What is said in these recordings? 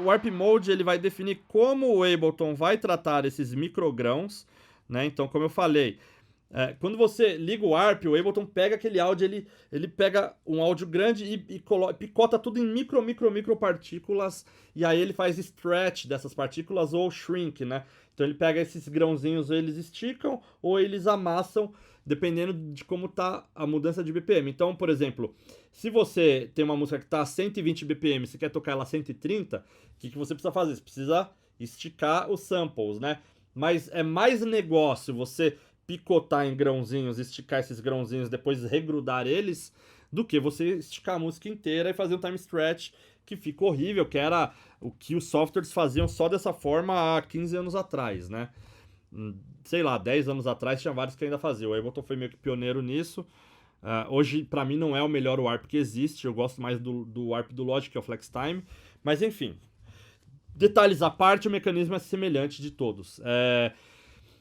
o Warp Mode ele vai definir como o Ableton vai tratar esses microgrãos, né? Então, como eu falei, quando você liga o Warp, o Ableton pega aquele áudio, ele pega um áudio grande e picota tudo em micro partículas, e aí ele faz stretch dessas partículas ou shrink, né? Então ele pega esses grãozinhos, ou eles esticam ou eles amassam, dependendo de como tá a mudança de BPM. Então, por exemplo, se você tem uma música que tá a 120 BPM, você quer tocar ela a 130, o que você precisa fazer? Você precisa esticar os samples, né? Mas é mais negócio você picotar em grãozinhos, esticar esses grãozinhos, depois regrudar eles, do que você esticar a música inteira e fazer um time stretch que fica horrível, que era o que os softwares faziam só dessa forma há 15 anos atrás, né? Sei lá, 10 anos atrás tinha vários que ainda faziam. O Ableton foi meio que pioneiro nisso. Hoje, pra mim, não é o melhor Warp que existe. Eu gosto mais do Warp do Logic, que é o Flex Time. Mas enfim, detalhes à parte, o mecanismo é semelhante de todos.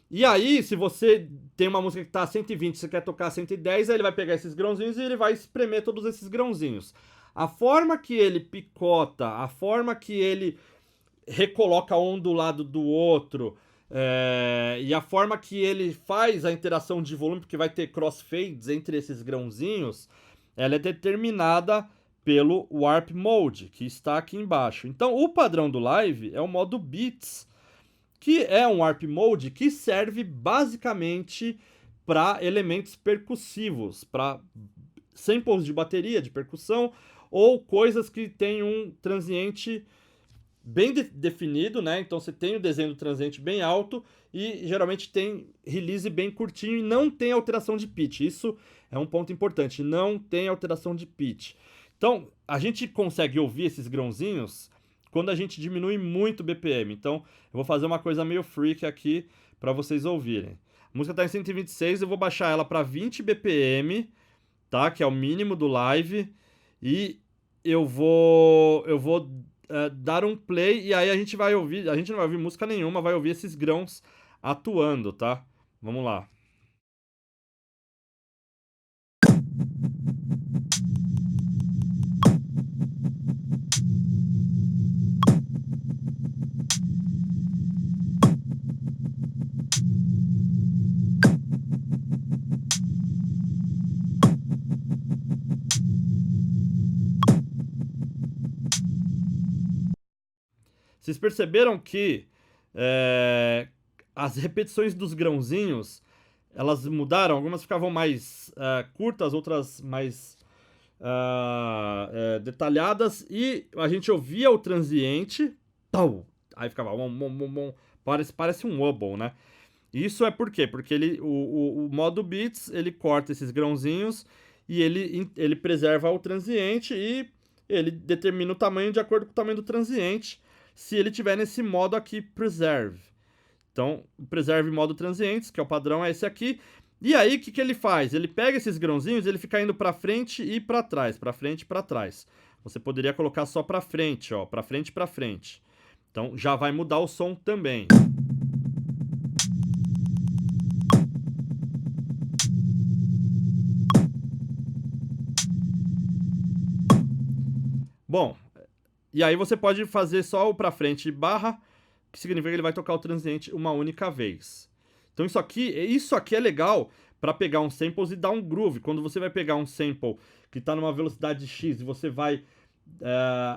E aí, se você tem uma música que tá a 120 e você quer tocar a 110, aí ele vai pegar esses grãozinhos e ele vai espremer todos esses grãozinhos. A forma que ele picota, a forma que ele recoloca um do lado do outro, e a forma que ele faz a interação de volume, porque vai ter crossfades entre esses grãozinhos, ela é determinada pelo Warp Mode, que está aqui embaixo. Então, o padrão do Live é o modo Beats, que é um Warp Mode que serve basicamente para elementos percussivos, para samples de bateria, de percussão, ou coisas que têm um transiente bem definido, né? Então você tem o desenho do transiente bem alto e geralmente tem release bem curtinho e não tem alteração de pitch. Isso é um ponto importante, não tem alteração de pitch. Então, a gente consegue ouvir esses grãozinhos quando a gente diminui muito o BPM. Então, eu vou fazer uma coisa meio freak aqui para vocês ouvirem. A música está em 126, eu vou baixar ela para 20 BPM, tá? Que é o mínimo do live. E eu vou dar um play e aí a gente vai ouvir, a gente não vai ouvir música nenhuma, vai ouvir esses grãos atuando, tá? Vamos lá. Vocês perceberam que as repetições dos grãozinhos elas mudaram? Algumas ficavam mais curtas, outras mais detalhadas e a gente ouvia o transiente, pau, aí ficava parece um wobble, né? Isso é por quê? Porque o modo beats ele corta esses grãozinhos e ele preserva o transiente e ele determina o tamanho de acordo com o tamanho do transiente, se ele tiver nesse modo aqui preserve. Então, o preserve modo transientes, que é o padrão, é esse aqui. E aí, o que ele faz? Ele pega esses grãozinhos, ele fica indo para frente e para trás, para frente e para trás. Você poderia colocar só para frente, ó, para frente e para frente. Então, já vai mudar o som também. Bom, e aí você pode fazer só o para frente barra, que significa que ele vai tocar o transiente uma única vez. Então isso aqui é legal para pegar um sample e dar um groove. Quando você vai pegar um sample que está numa velocidade X e você vai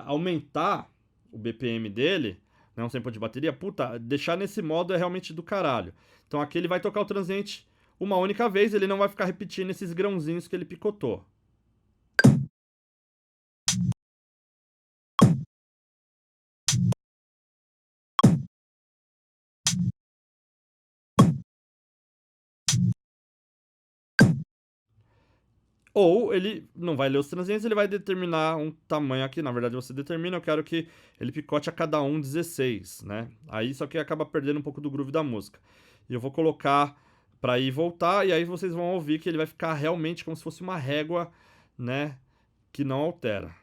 aumentar o BPM dele, né, um sample de bateria, puta, deixar nesse modo é realmente do caralho. Então aqui ele vai tocar o transiente uma única vez, ele não vai ficar repetindo esses grãozinhos que ele picotou. Ou ele não vai ler os transientes, ele vai determinar um tamanho aqui. Na verdade, você determina, eu quero que ele picote a cada um 16, né? Aí isso aqui acaba perdendo um pouco do groove da música. E eu vou colocar para ir e voltar, e aí vocês vão ouvir que ele vai ficar realmente como se fosse uma régua, né? Que não altera.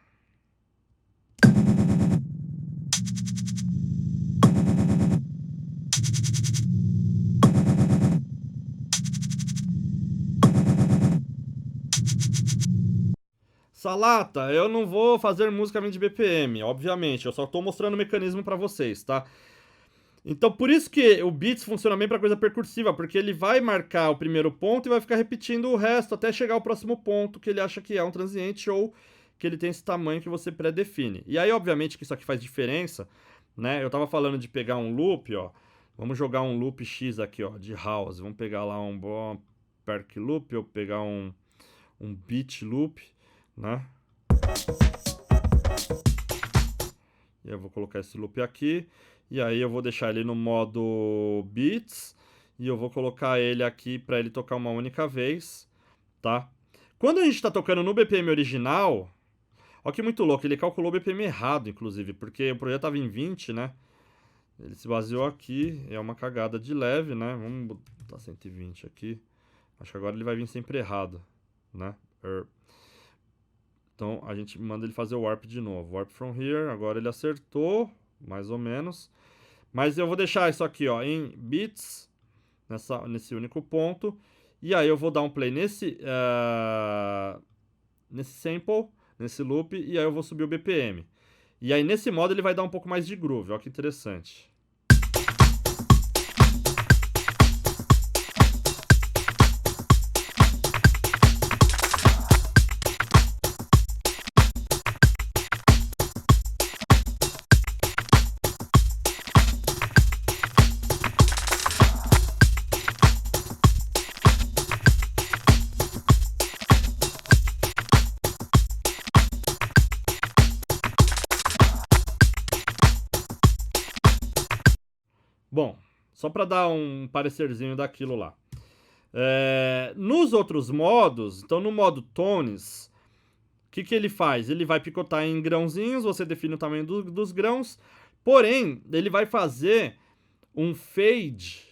Salata, eu não vou fazer música 20 BPM, obviamente, eu só tô mostrando o mecanismo pra vocês, tá? Então, por isso que o Beats funciona bem para coisa percursiva, porque ele vai marcar o primeiro ponto e vai ficar repetindo o resto até chegar ao próximo ponto que ele acha que é um transiente ou que ele tem esse tamanho que você pré-define. E aí, obviamente, que isso aqui faz diferença, né? Eu tava falando de pegar um loop, ó. Vamos jogar um loop X aqui, ó, de house. Vamos pegar lá um bom Perk Loop ou pegar um Beat Loop, né? E eu vou colocar esse loop aqui. E aí eu vou deixar ele no modo Beats. E eu vou colocar ele aqui para ele tocar uma única vez, tá? Quando a gente está tocando no BPM original... Olha que muito louco, ele calculou o BPM errado, inclusive. Porque o projeto estava em 20, né? Ele se baseou aqui. É uma cagada de leve, né? Vamos botar 120 aqui. Acho que agora ele vai vir sempre errado, né? Então a gente manda ele fazer o warp de novo. Warp from here, agora ele acertou, mais ou menos. Mas eu vou deixar isso aqui, ó, em bits, nesse único ponto. E aí eu vou dar um play nesse sample, nesse loop, e aí eu vou subir o BPM. E aí nesse modo ele vai dar um pouco mais de groove, ó que interessante. Bom, só para dar um parecerzinho daquilo lá. Nos outros modos, então no modo Tones, o que ele faz? Ele vai picotar em grãozinhos, você define o tamanho dos grãos, porém, ele vai fazer um fade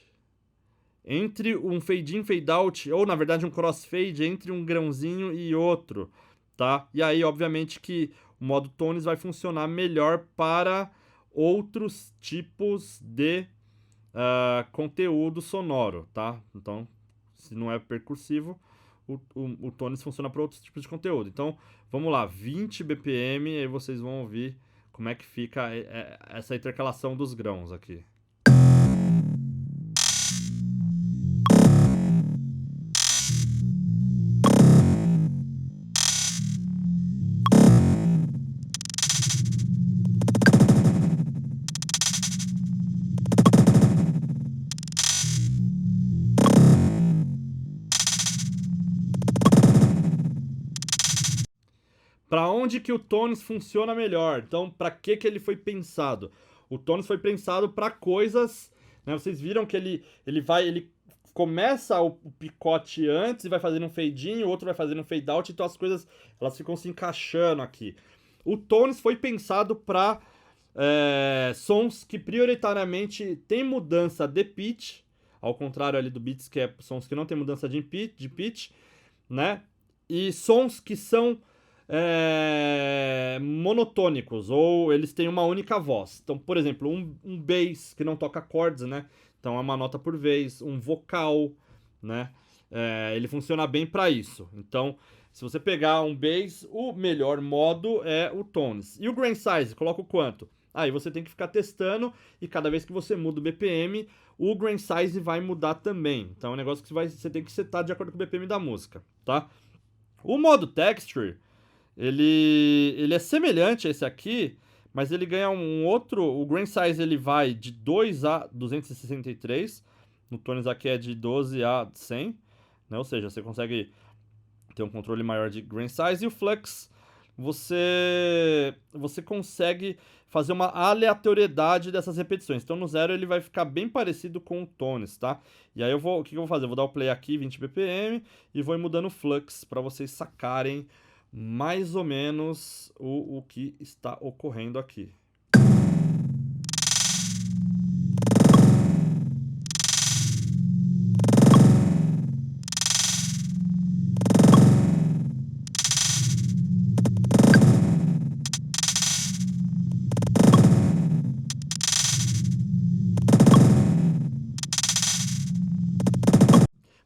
entre um fade in, fade out, ou na verdade um crossfade entre um grãozinho e outro, tá? E aí, obviamente, que o modo Tones vai funcionar melhor para outros tipos de conteúdo sonoro, tá? Então, se não é percursivo, o Tones funciona para outros tipos de conteúdo. Então, vamos lá, 20 BPM, e aí vocês vão ouvir como é que fica essa intercalação dos grãos aqui. Para onde que o Tones funciona melhor? Então, para que ele foi pensado? O Tones foi pensado para coisas, né? Vocês viram que ele começa o picote antes e vai fazendo um fade in, o outro vai fazendo um fade out, então as coisas elas ficam se encaixando aqui. O Tones foi pensado para sons que prioritariamente tem mudança de pitch, ao contrário ali do Beats, que é sons que não tem mudança de pitch, né? E sons que são monotônicos, ou eles têm uma única voz. Então, por exemplo, um bass que não toca acordes, né? Então é uma nota por vez, um vocal, né? Ele funciona bem para isso. Então, se você pegar um bass, o melhor modo é o Tones. E o grain size, coloca o quanto? Aí você tem que ficar testando e cada vez que você muda o BPM, o grain size vai mudar também. Então é um negócio que você tem que setar de acordo com o BPM da música, tá? O modo texture, ele é semelhante a esse aqui, mas ele ganha um outro... O grain size ele vai de 2 a 263, no Tones aqui é de 12 a 100, né? Ou seja, você consegue ter um controle maior de grain size. E o flux, você consegue fazer uma aleatoriedade dessas repetições. Então no zero ele vai ficar bem parecido com o Tones, tá? E aí o que eu vou fazer? Eu vou dar o play aqui, 20 BPM, e vou ir mudando o flux para vocês sacarem mais ou menos o que está ocorrendo aqui.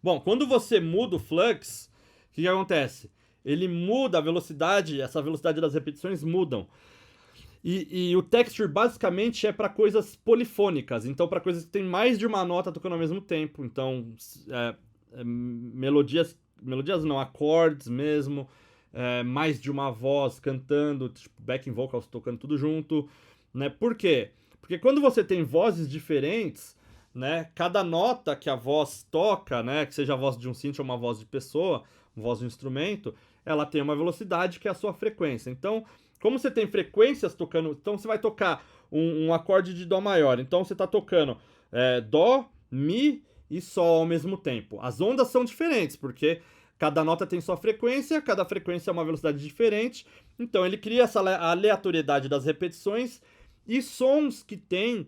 Bom, quando você muda o flux, o que acontece? ele muda a velocidade, essa velocidade das repetições mudam. E o texture basicamente é para coisas polifônicas, então para coisas que tem mais de uma nota tocando ao mesmo tempo. Então, melodias não, acordes mesmo, mais de uma voz cantando, tipo, backing vocals tocando tudo junto, né? Por quê? Porque quando você tem vozes diferentes, né, cada nota que a voz toca, né, que seja a voz de um synth ou uma voz de pessoa, uma voz de um instrumento, ela tem uma velocidade que é a sua frequência. Então, como você tem frequências tocando, então você vai tocar um acorde de Dó maior, então você está tocando Dó, Mi e Sol ao mesmo tempo. As ondas são diferentes, porque cada nota tem sua frequência, cada frequência é uma velocidade diferente, então ele cria essa aleatoriedade das repetições e sons que tem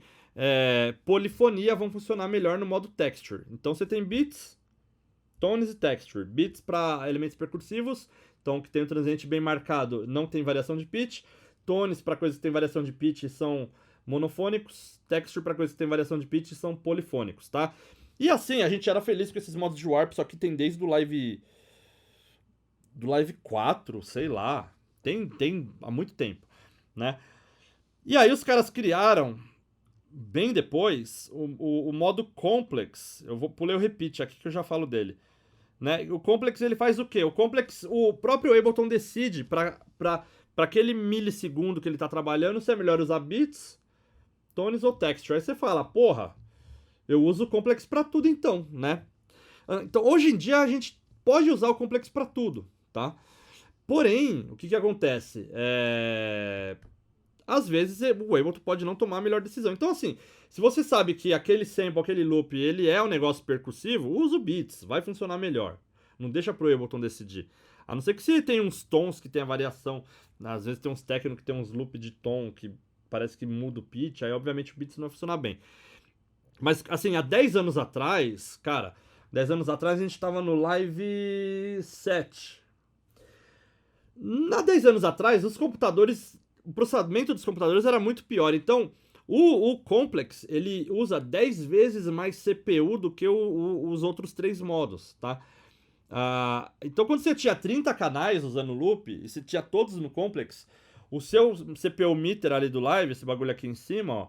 polifonia vão funcionar melhor no modo texture. Então você tem beats, tones e texture. Beats para elementos percussivos, então que tem um transiente bem marcado, não tem variação de pitch. Tones para coisas que tem variação de pitch são monofônicos. Texture para coisas que tem variação de pitch são polifônicos, tá? E assim, a gente era feliz com esses modos de warp, só que tem desde o Live 4, sei lá. Tem há muito tempo, né? E aí os caras criaram, bem depois, o modo Complex. Eu vou pular o repeat aqui que eu já falo dele. Né? O Complex ele faz o quê? O Complex, o próprio Ableton decide para aquele milissegundo que ele está trabalhando se é melhor usar beats, tones ou texture. Aí você fala, porra, eu uso o Complex para tudo então, né? Então hoje em dia a gente pode usar o Complex para tudo, tá? Porém, o que acontece? Às vezes o Ableton pode não tomar a melhor decisão. Então assim, se você sabe que aquele sample, aquele loop, ele é um negócio percussivo, usa o beats, vai funcionar melhor. Não deixa pro Ableton decidir. A não ser que você tenha uns tons que tem a variação, às vezes tem uns técnicos que tem uns loop de tom que parece que muda o pitch, aí obviamente o beats não vai funcionar bem. Mas assim, há 10 anos atrás, cara, 10 anos atrás a gente tava no Live 7. Há 10 anos atrás, os computadores, o processamento dos computadores era muito pior. Então, o Complex, ele usa 10 vezes mais CPU do que os outros 3 modos, tá? Então, quando você tinha 30 canais usando loop, e você tinha todos no Complex, o seu CPU meter ali do Live, esse bagulho aqui em cima, ó,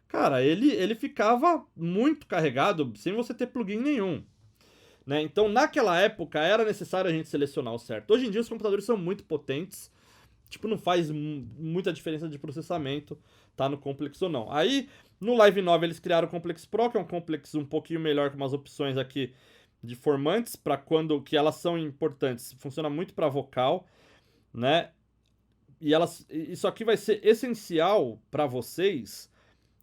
cara, ele ficava muito carregado sem você ter plugin nenhum. Né? Então, naquela época, era necessário a gente selecionar o certo. Hoje em dia, os computadores são muito potentes. Tipo, não faz muita diferença de processamento, tá no Complex ou não. Aí, no Live 9, eles criaram o Complex Pro, que é um Complex um pouquinho melhor, com umas opções aqui de formantes, para quando que elas são importantes. Funciona muito para vocal, né? E isso aqui vai ser essencial para vocês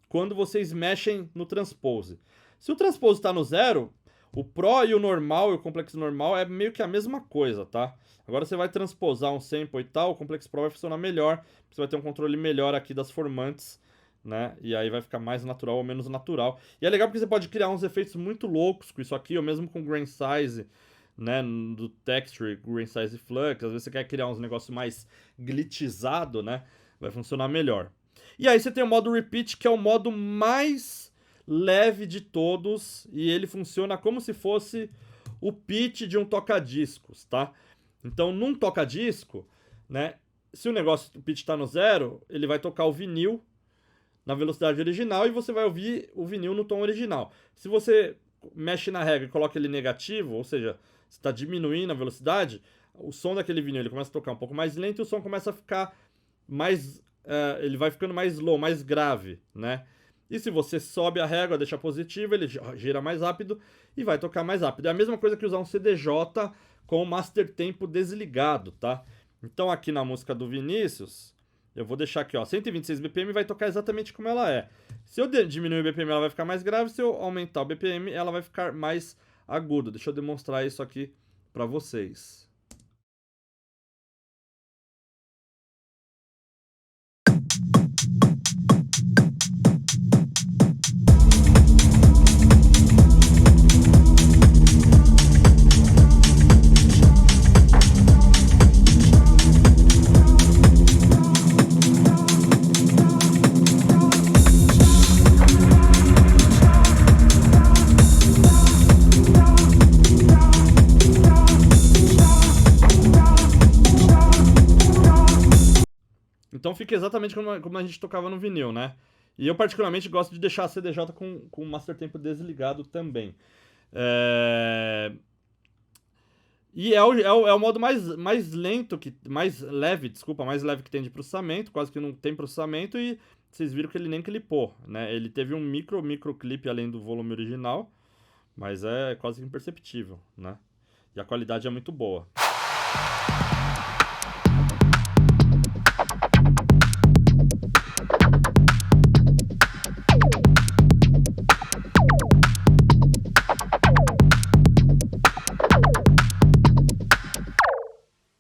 quando vocês mexem no Transpose. Se o Transpose está no 0... O Pro e o normal e o Complex normal é meio que a mesma coisa, tá? Agora você vai transposar um sample e tal, o Complex Pro vai funcionar melhor, você vai ter um controle melhor aqui das formantes, né? E aí vai ficar mais natural ou menos natural. E é legal porque você pode criar uns efeitos muito loucos com isso aqui, ou mesmo com grain size, né? Do texture, grain size flux, às vezes você quer criar uns negócios mais glitchizado, né? Vai funcionar melhor. E aí você tem o modo Repeat, que é o modo mais leve de todos, e ele funciona como se fosse o pitch de um toca-discos, tá? Então, num toca-disco, né, se o pitch está no 0, ele vai tocar o vinil na velocidade original e você vai ouvir o vinil no tom original. Se você mexe na regra e coloca ele negativo, ou seja, você está diminuindo a velocidade, o som daquele vinil ele começa a tocar um pouco mais lento e o som começa a ficar mais... ele vai ficando mais low, mais grave, né? E se você sobe a régua, deixa positiva, ele gira mais rápido e vai tocar mais rápido. É a mesma coisa que usar um CDJ com o Master Tempo desligado, tá? Então aqui na música do Vinícius, eu vou deixar aqui, ó, 126 BPM vai tocar exatamente como ela é. Se eu diminuir o BPM, ela vai ficar mais grave. Se eu aumentar o BPM, ela vai ficar mais aguda. Deixa eu demonstrar isso aqui pra vocês. fica exatamente como a gente tocava no vinil, né? E eu particularmente gosto de deixar a CDJ com o Master Tempo desligado também. E é o modo mais lento, mais leve que tem de processamento, quase que não tem processamento, e vocês viram que ele nem clipou, né? Ele teve um micro clipe além do volume original, mas é quase que imperceptível, né? E a qualidade é muito boa.